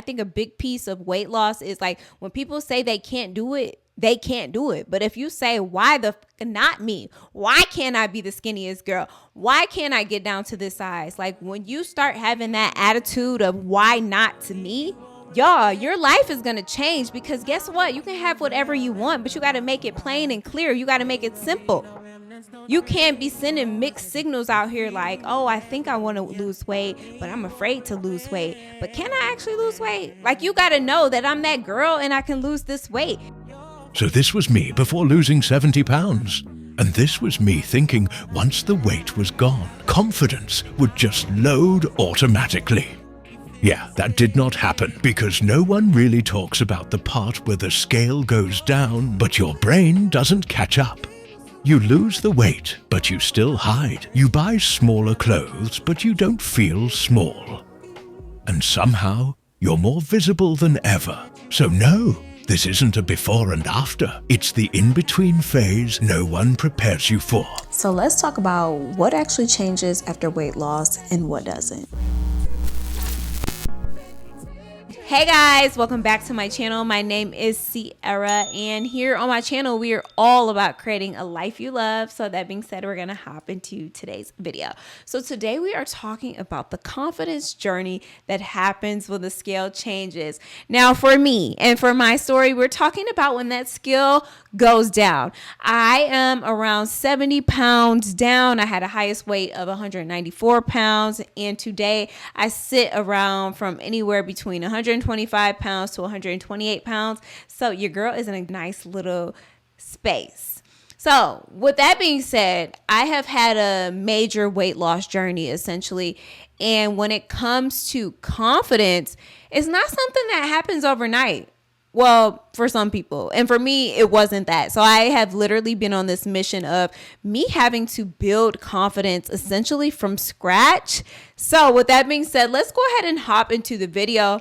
I think a big piece of weight loss is like when people say they can't do it, they can't do it. But if you say, why the not me? Why can't I be the skinniest girl? Why can't I get down to this size? Like when you start having that attitude of why not to me, y'all, your life is going to change, because guess what? You can have whatever you want, but you got to make it plain and clear. You got to make it simple. You can't be sending mixed signals out here like, oh, I think I want to lose weight, but I'm afraid to lose weight. But can I actually lose weight? Like, you got to know that I'm that girl and I can lose this weight. So this was me before losing 70 pounds. And this was me thinking once the weight was gone, confidence would just load automatically. Yeah, that did not happen, because no one really talks about the part where the scale goes down, but your brain doesn't catch up. You lose the weight, but you still hide. You buy smaller clothes, but you don't feel small. And somehow, you're more visible than ever. So no, this isn't a before and after. It's the in-between phase no one prepares you for. So let's talk about what actually changes after weight loss and what doesn't. Hey guys, welcome back to my channel. My name is Sierra, and here on my channel we are all about creating a life you love. So that being said, we're gonna hop into today's video. So today we are talking about the confidence journey that happens when the scale changes. Now for me and for my story, we're talking about when that scale goes down. I am around 70 pounds down. I had a highest weight of 194 pounds, and today I sit around from anywhere between 125 pounds to 128 pounds. So your girl is in a nice little space. So with that being said, I have had a major weight loss journey essentially. And when it comes to confidence, it's not something that happens overnight. Well, for some people. And for me, it wasn't that. So I have literally been on this mission of me having to build confidence essentially from scratch. So with that being said, let's go ahead and hop into the video.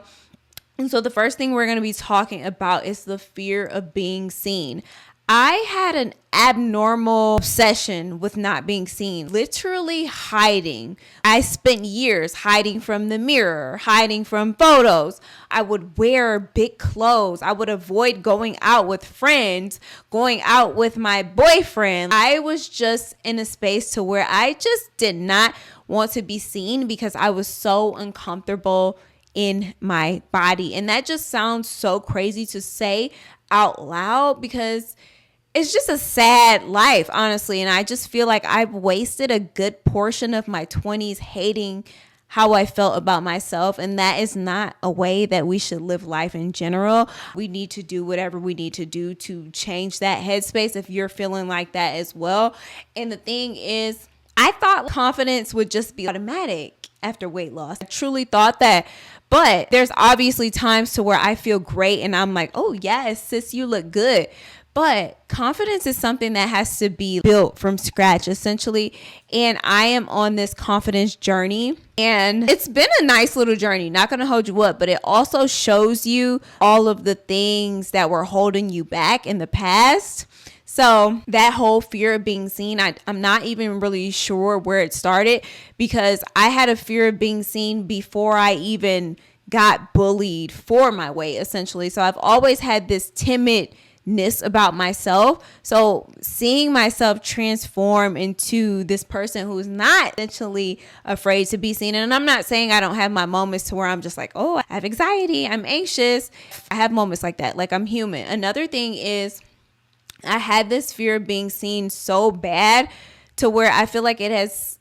And so the first thing we're going to be talking about is the fear of being seen. I had an abnormal obsession with not being seen, literally hiding. I spent years hiding from the mirror, hiding from photos. I would wear big clothes. I would avoid going out with friends, going out with my boyfriend. I was just in a space to where I just did not want to be seen because I was so uncomfortable in my body. And that just sounds so crazy to say out loud because it's just a sad life, honestly. And I just feel like I've wasted a good portion of my 20s hating how I felt about myself. And that is not a way that we should live life in general. We need to do whatever we need to do to change that headspace if you're feeling like that as well. And the thing is, I thought confidence would just be automatic after weight loss. I truly thought that. But there's obviously times to where I feel great and I'm like, oh yes, sis, you look good. But confidence is something that has to be built from scratch, essentially. And I am on this confidence journey. And it's been a nice little journey, not going to hold you up, but it also shows you all of the things that were holding you back in the past. So that whole fear of being seen, I'm not even really sure where it started, because I had a fear of being seen before I even got bullied for my weight, essentially. So I've always had this timidness about myself. So seeing myself transform into this person who's not essentially afraid to be seen. And I'm not saying I don't have my moments to where I'm just like, oh, I have anxiety, I'm anxious. I have moments like that. Like, I'm human. Another thing is, I had this fear of being seen so bad to where I feel like it has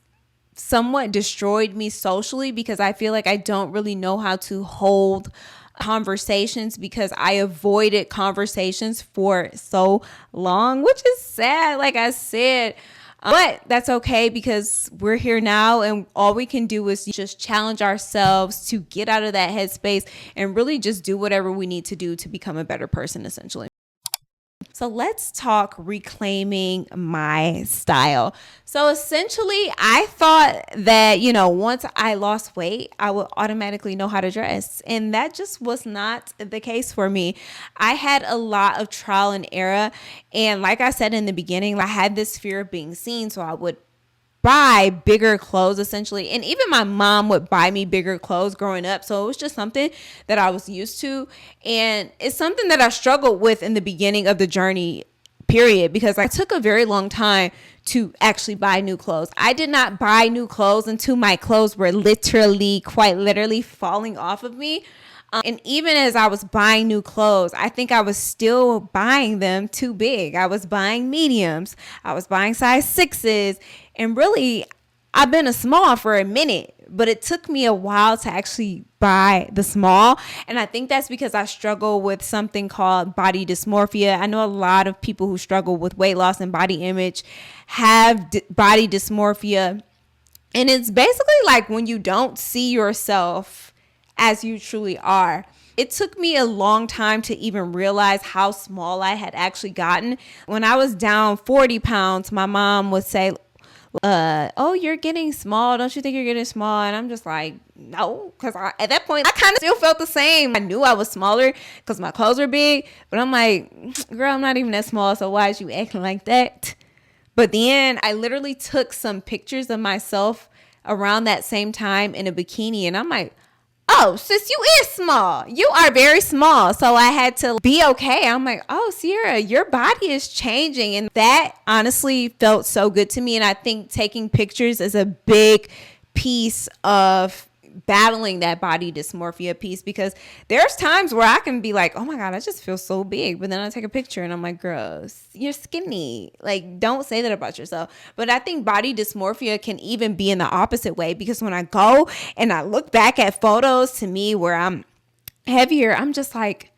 somewhat destroyed me socially, because I feel like I don't really know how to hold conversations because I avoided conversations for so long, which is sad, like I said. But that's okay, because we're here now and all we can do is just challenge ourselves to get out of that headspace and really just do whatever we need to do to become a better person, essentially. So let's talk reclaiming my style. So essentially, I thought that, once I lost weight, I would automatically know how to dress. And that just was not the case for me. I had a lot of trial and error. And like I said in the beginning, I had this fear of being seen. So I would buy bigger clothes essentially. And even my mom would buy me bigger clothes growing up. So it was just something that I was used to. And it's something that I struggled with in the beginning of the journey, period, because I took a very long time to actually buy new clothes. I did not buy new clothes until my clothes were quite literally falling off of me. And even as I was buying new clothes, I think I was still buying them too big. I was buying mediums. I was buying size 6s. And really, I've been a small for a minute, but it took me a while to actually buy the small. And I think that's because I struggle with something called body dysmorphia. I know a lot of people who struggle with weight loss and body image have body dysmorphia. And it's basically like when you don't see yourself as you truly are. It took me a long time to even realize how small I had actually gotten. When I was down 40 pounds, my mom would say, oh, you're getting small. Don't you think you're getting small? And I'm just like, no, because at that point, I kind of still felt the same. I knew I was smaller because my clothes were big, but I'm like, girl, I'm not even that small, so why is you acting like that? But then I literally took some pictures of myself around that same time in a bikini, and I'm like, oh, sis, you is small. You are very small. So I had to be okay. I'm like, oh, Sierra, your body is changing. And that honestly felt so good to me. And I think taking pictures is a big piece of battling that body dysmorphia piece, because there's times where I can be like, oh my God, I just feel so big. But then I take a picture and I'm like, gross, you're skinny. Like, don't say that about yourself. But I think body dysmorphia can even be in the opposite way, because when I go and I look back at photos to me where I'm heavier, I'm just like,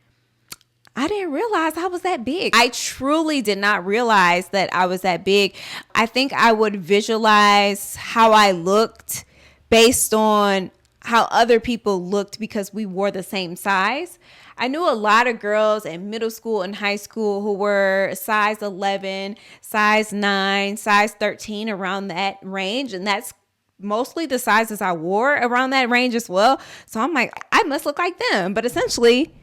I didn't realize I was that big. I truly did not realize that I was that big. I think I would visualize how I looked based on how other people looked because we wore the same size. I knew a lot of girls in middle school and high school who were size 11, size 9, size 13, around that range. And that's mostly the sizes I wore around that range as well. So I'm like, I must look like them. But essentially,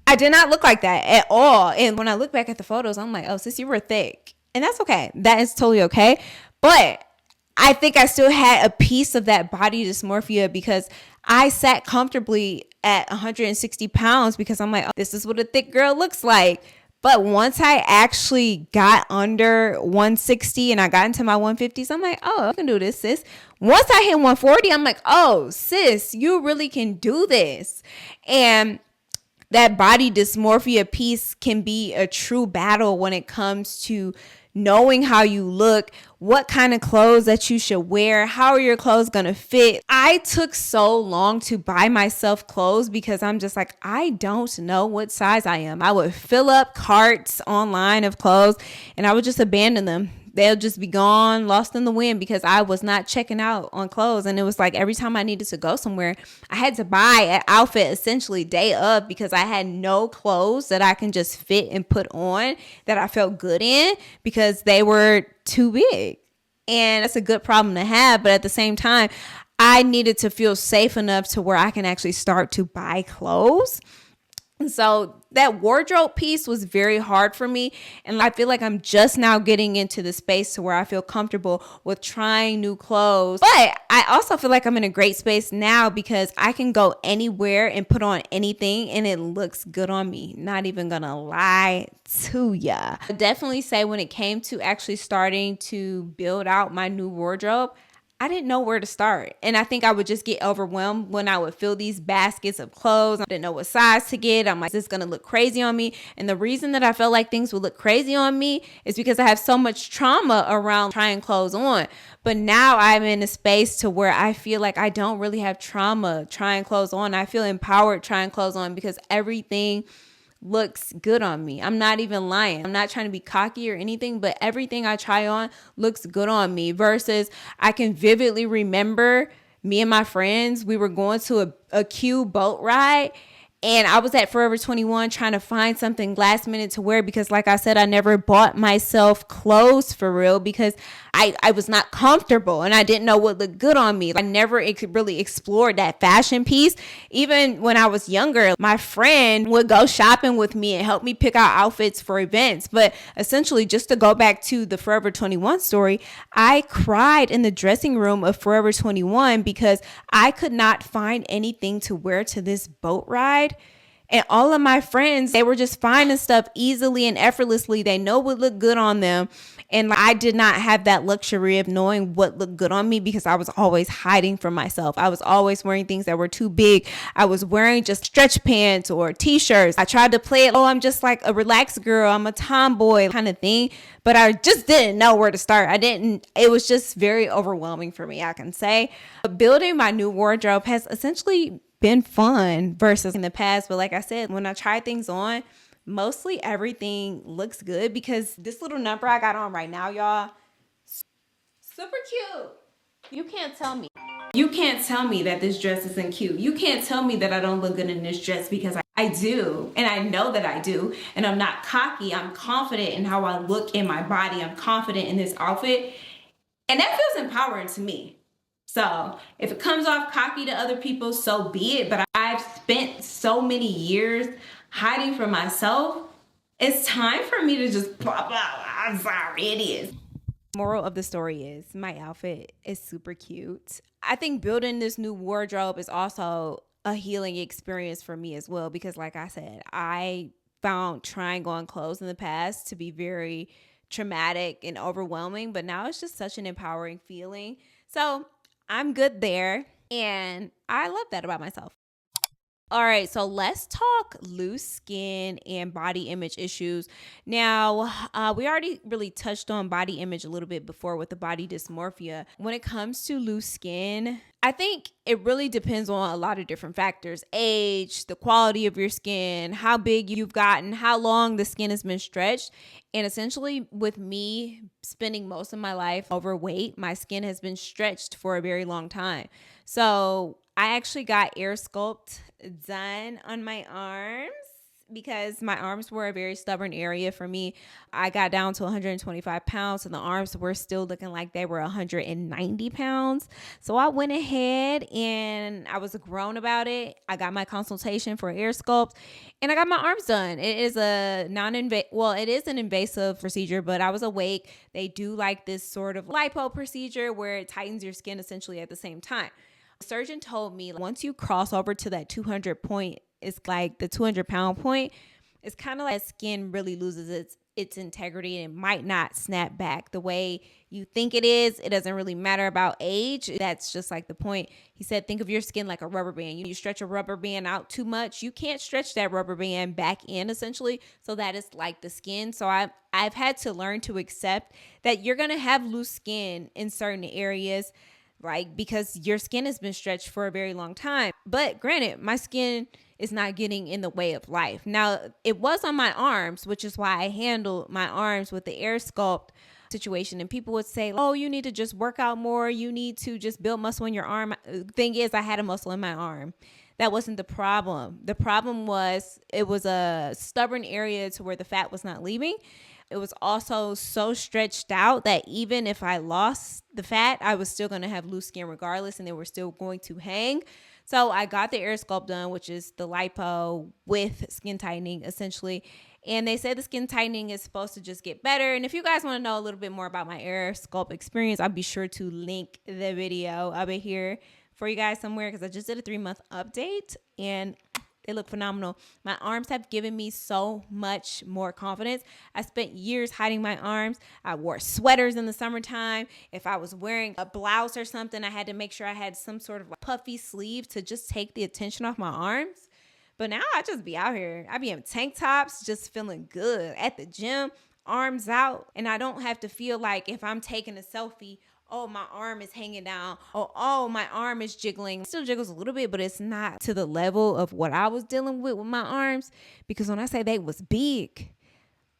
I did not look like that at all. And when I look back at the photos, I'm like, oh, sis, you were thick. And that's okay. That is totally okay. But I think I still had a piece of that body dysmorphia because I sat comfortably at 160 pounds because I'm like, oh, this is what a thick girl looks like. But once I actually got under 160 and I got into my 150s, I'm like, oh, I can do this, sis. Once I hit 140, I'm like, oh, sis, you really can do this. And that body dysmorphia piece can be a true battle when it comes to knowing how you look, what kind of clothes that you should wear, how are your clothes gonna fit. I took so long to buy myself clothes because I'm just like, I don't know what size I am. I would fill up carts online of clothes and I would just abandon them. They'll just be gone, lost in the wind, because I was not checking out on clothes. And it was like every time I needed to go somewhere, I had to buy an outfit essentially day of, because I had no clothes that I can just fit and put on that I felt good in because they were too big. And that's a good problem to have. But at the same time, I needed to feel safe enough to where I can actually start to buy clothes. And so that wardrobe piece was very hard for me. And I feel like I'm just now getting into the space to where I feel comfortable with trying new clothes. But I also feel like I'm in a great space now because I can go anywhere and put on anything and it looks good on me. Not even gonna lie to ya. I definitely say when it came to actually starting to build out my new wardrobe, I didn't know where to start. And I think I would just get overwhelmed when I would fill these baskets of clothes. I didn't know what size to get. I'm like, is this going to look crazy on me? And the reason that I felt like things would look crazy on me is because I have so much trauma around trying clothes on. But now I'm in a space to where I feel like I don't really have trauma trying clothes on. I feel empowered trying clothes on because everything looks good on me. I'm not even lying. I'm not trying to be cocky or anything, but everything I try on looks good on me. Versus I can vividly remember me and my friends, we were going to a Q boat ride And I was at Forever 21 trying to find something last minute to wear because, like I said, I never bought myself clothes for real because I was not comfortable and I didn't know what looked good on me. I never really explored that fashion piece. Even when I was younger, my friend would go shopping with me and help me pick out outfits for events. But essentially, just to go back to the Forever 21 story, I cried in the dressing room of Forever 21 because I could not find anything to wear to this boat ride. And all of my friends, they were just finding stuff easily and effortlessly. They know what looked good on them. And I did not have that luxury of knowing what looked good on me because I was always hiding from myself. I was always wearing things that were too big. I was wearing just stretch pants or t-shirts. I tried to play it, I'm just like a relaxed girl. I'm a tomboy kind of thing. But I just didn't know where to start. It was just very overwhelming for me, I can say. But building my new wardrobe has essentially been fun versus in the past. But like I said, when I try things on, mostly everything looks good because this little number I got on right now, y'all, super cute. You can't tell me. You can't tell me that this dress isn't cute. You can't tell me that I don't look good in this dress because I do. And I know that I do. And I'm not cocky. I'm confident in how I look in my body. I'm confident in this outfit. And that feels empowering to me. So if it comes off cocky to other people, so be it. But I've spent so many years hiding from myself. It's time for me to just pop out. I'm sorry, it is. Moral of the story is my outfit is super cute. I think building this new wardrobe is also a healing experience for me as well. Because like I said, I found trying on clothes in the past to be very traumatic and overwhelming. But now it's just such an empowering feeling. So I'm good there, and I love that about myself. All right, so let's talk loose skin and body image issues. Now, we already really touched on body image a little bit before with the body dysmorphia. When it comes to loose skin, I think it really depends on a lot of different factors. Age, the quality of your skin, how big you've gotten, how long the skin has been stretched. And essentially with me spending most of my life overweight, my skin has been stretched for a very long time. So I actually got air sculpt done on my arms because my arms were a very stubborn area for me. I got down to 125 pounds and the arms were still looking like they were 190 pounds. So I went ahead and I was grown about it. I got my consultation for air sculpt and I got my arms done. It is it is an invasive procedure, but I was awake. They do like this sort of lipo procedure where it tightens your skin essentially at the same time. The surgeon told me once you cross over to that 200 point, it's like the 200-pound point, it's kind of like skin really loses its integrity and it might not snap back the way you think it is. It doesn't really matter about age. That's just like the point. He said, think of your skin like a rubber band. You stretch a rubber band out too much, you can't stretch that rubber band back in essentially. So that is like the skin. So I've had to learn to accept that you're going to have loose skin in certain areas, like because your skin has been stretched for a very long time. But granted, my skin is not getting in the way of life. Now, it was on my arms, which is why I handled my arms with the air sculpt situation. And people would say, oh, you need to just work out more. You need to just build muscle in your arm. Thing is, I had a muscle in my arm. That wasn't the problem. The problem was it was a stubborn area to where the fat was not leaving. It was also so stretched out that even if I lost the fat, I was still going to have loose skin regardless, and they were still going to hang. So I got the air sculpt done, which is the lipo with skin tightening essentially. And they said the skin tightening is supposed to just get better. And if you guys want to know a little bit more about my air sculpt experience, I'll be sure to link the video up here for you guys somewhere because I just did a 3-month update and they look phenomenal. My arms have given me so much more confidence. I spent years hiding my arms. I wore sweaters in the summertime. If I was wearing a blouse or something, I had to make sure I had some sort of like puffy sleeve to just take the attention off my arms. But now I just be out here. I be in tank tops, just feeling good at the gym, arms out. And I don't have to feel like if I'm taking a selfie, oh, my arm is hanging down. Oh, my arm is jiggling. It still jiggles a little bit, but it's not to the level of what I was dealing with my arms. Because when I say they was big,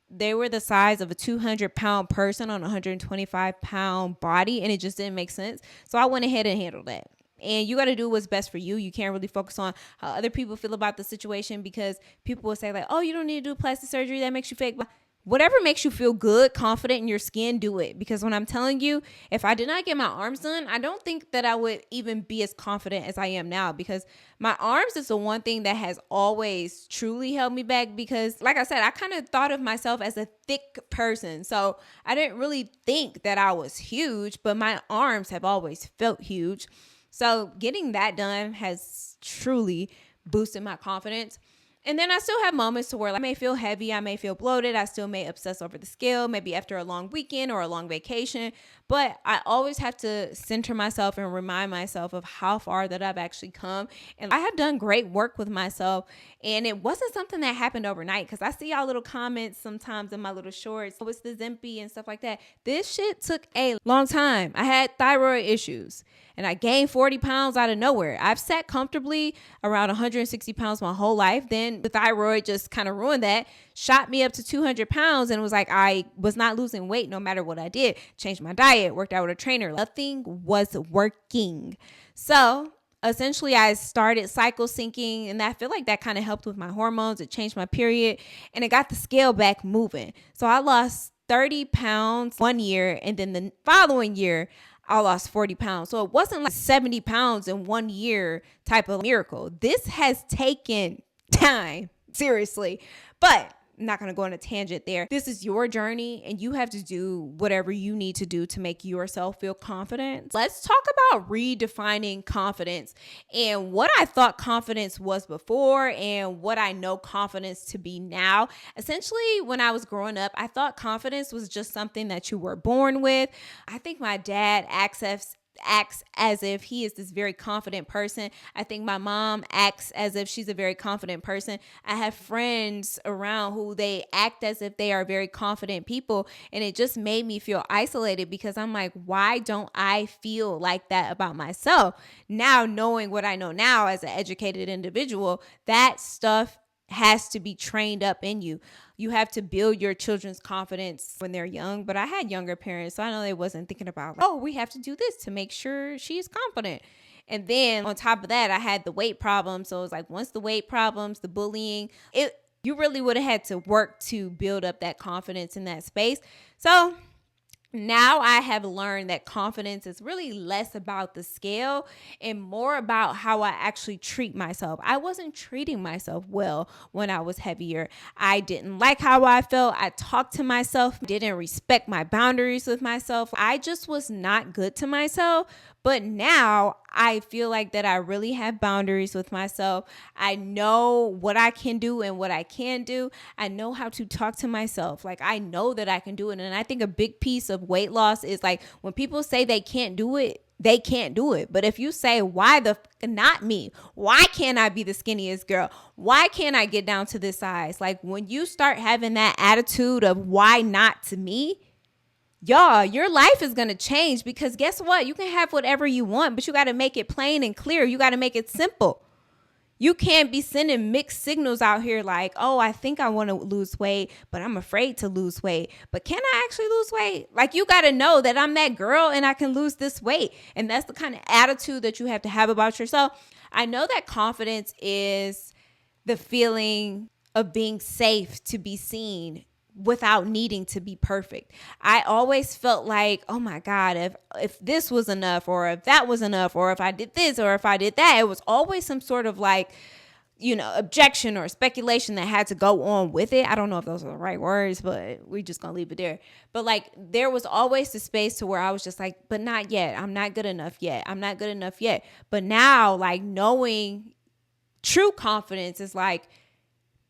they were the size of a 200-pound person on a 125-pound body, and it just didn't make sense. So I went ahead and handled that. And you got to do what's best for you. You can't really focus on how other people feel about the situation, because people will say like, oh, you don't need to do plastic surgery. That makes you fake. Whatever makes you feel good, confident in your skin, do it. Because when I'm telling you, if I did not get my arms done, I don't think that I would even be as confident as I am now, because my arms is the one thing that has always truly held me back. Because like I said, I kind of thought of myself as a thick person. So I didn't really think that I was huge, but my arms have always felt huge. So getting that done has truly boosted my confidence. And then I still have moments to where I may feel heavy, I may feel bloated, I still may obsess over the scale, maybe after a long weekend or a long vacation. But I always have to center myself and remind myself of how far that I've actually come. And I have done great work with myself. And it wasn't something that happened overnight, because I see y'all little comments sometimes in my little shorts. Oh, it's the Zimpy and stuff like that. This shit took a long time. I had thyroid issues and I gained 40 pounds out of nowhere. I've sat comfortably around 160 pounds my whole life. Then the thyroid just kind of ruined that, shot me up to 200 pounds, and it was like I was not losing weight no matter what I did. Changed my diet, worked out with a trainer. Nothing was working. So essentially I started cycle syncing, and I feel like that kind of helped with my hormones. It changed my period and it got the scale back moving. So I lost 30 pounds 1 year, and then the following year I lost 40 pounds. So it wasn't like 70 pounds in 1 year type of miracle. This has taken time, seriously. But I'm not going to go on a tangent there. This is your journey, and you have to do whatever you need to do to make yourself feel confident. Let's talk about redefining confidence and what I thought confidence was before and what I know confidence to be now. Essentially, when I was growing up, I thought confidence was just something that you were born with. I think my dad acts as if he is this very confident person. I think my mom acts as if she's a very confident person. I have friends around who they act as if they are very confident people, and it just made me feel isolated, because I'm like, why don't I feel like that about myself? Now, knowing what I know now as an educated individual, that stuff has to be trained up in you. You have to build your children's confidence when they're young. But I had younger parents, so I know they wasn't thinking about, oh, we have to do this to make sure she's confident. And then on top of that, I had the weight problem. So it was like, once the weight problems, the bullying, you really would have had to work to build up that confidence in that space. So now I have learned that confidence is really less about the scale and more about how I actually treat myself. I wasn't treating myself well when I was heavier. I didn't like how I felt. I talked to myself, didn't respect my boundaries with myself. I just was not good to myself. But now I feel like that I really have boundaries with myself. I know what I can do and what I can do. I know how to talk to myself. Like, I know that I can do it. And I think a big piece of weight loss is like, when people say they can't do it, they can't do it. But if you say, why the not me? Why can't I be the skinniest girl? Why can't I get down to this size? Like, when you start having that attitude of why not to me, y'all, your life is going to change, because guess what? You can have whatever you want, but you got to make it plain and clear. You got to make it simple. You can't be sending mixed signals out here like, oh, I think I want to lose weight, but I'm afraid to lose weight. But can I actually lose weight? Like, you got to know that I'm that girl and I can lose this weight. And that's the kind of attitude that you have to have about yourself. I know that confidence is the feeling of being safe to be seen without needing to be perfect. I always felt like, oh my God, if this was enough, or if that was enough, or if I did this, or if I did that, it was always some sort of like, objection or speculation that had to go on with it. I don't know if those are the right words, but we just gonna leave it there. But like, there was always the space to where I was just like, but not yet. I'm not good enough yet. I'm not good enough yet. But now, like, knowing true confidence is like,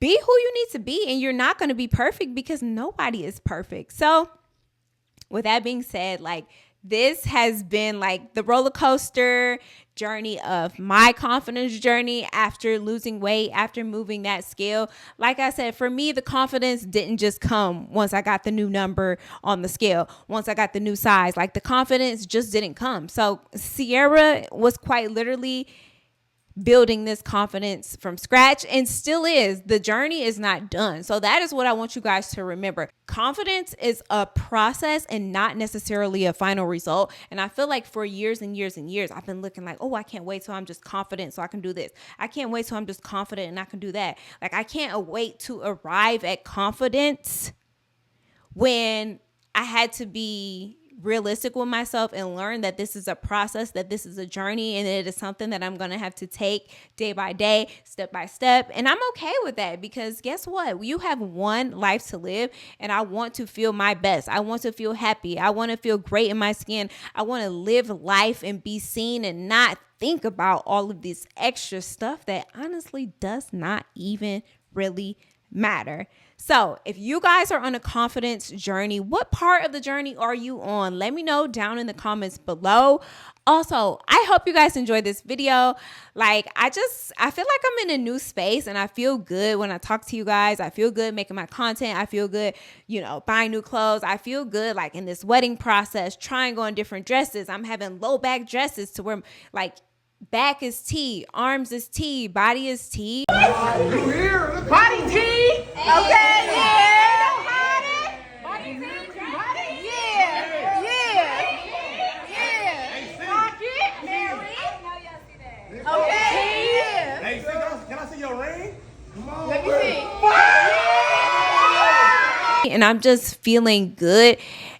be who you need to be, and you're not going to be perfect, because nobody is perfect. So with that being said, like, this has been like the roller coaster journey of my confidence journey after losing weight, after moving that scale. Like I said, for me, the confidence didn't just come once I got the new number on the scale, once I got the new size. Like, the confidence just didn't come. So Sierra was quite literally building this confidence from scratch and still is. The journey is not done. So that is what I want you guys to remember. Confidence is a process and not necessarily a final result. And I feel like for years and years and years, I've been looking like, oh, I can't wait till I'm just confident so I can do this. I can't wait till I'm just confident and I can do that. Like, I can't wait to arrive at confidence when I had to be realistic with myself and learn that this is a process, that this is a journey, and it is something that I'm going to have to take day by day, step by step. And I'm okay with that because guess what? You have one life to live, and I want to feel my best. I want to feel happy. I want to feel great in my skin. I want to live life and be seen and not think about all of this extra stuff that honestly does not even really matter. So if you guys are on a confidence journey, what part of the journey are you on? Let me know down in the comments below. Also, I hope you guys enjoyed this video. Like, I feel like I'm in a new space and I feel good when I talk to you guys. I feel good making my content. I feel good, buying new clothes. I feel good like in this wedding process, trying on different dresses. I'm having low back dresses to where like back is T, arms is T, body is T. Body T. Okay, yeah. Body T. Yeah. Pocket, Mary. Okay. Yeah. Hey, can I see your ring? Come on. Let me see. And I'm just feeling good.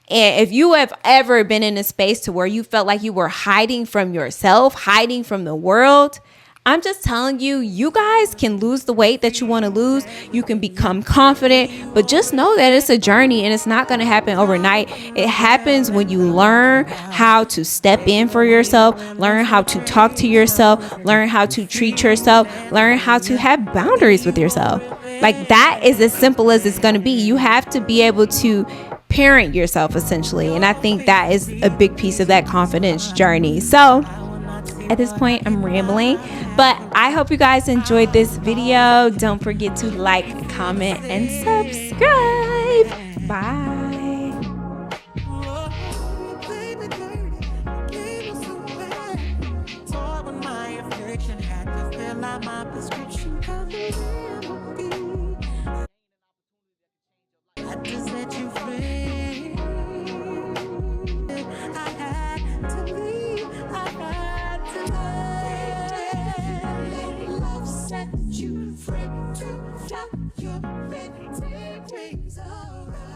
And if you have ever been in a space to where you felt like you were hiding from yourself, hiding from the world, I'm just telling you, you guys can lose the weight that you want to lose. You can become confident, but just know that it's a journey and it's not going to happen overnight. It happens when you learn how to step in for yourself, learn how to talk to yourself, learn how to treat yourself, learn how to have boundaries with yourself. Like, that is as simple as it's going to be. You have to be able to parent yourself essentially. And I think that is a big piece of that confidence journey. So at this point, I'm rambling, but I hope you guys enjoyed this video. Don't forget to like, comment, and subscribe. Bye. You free to fly your pretty wings around.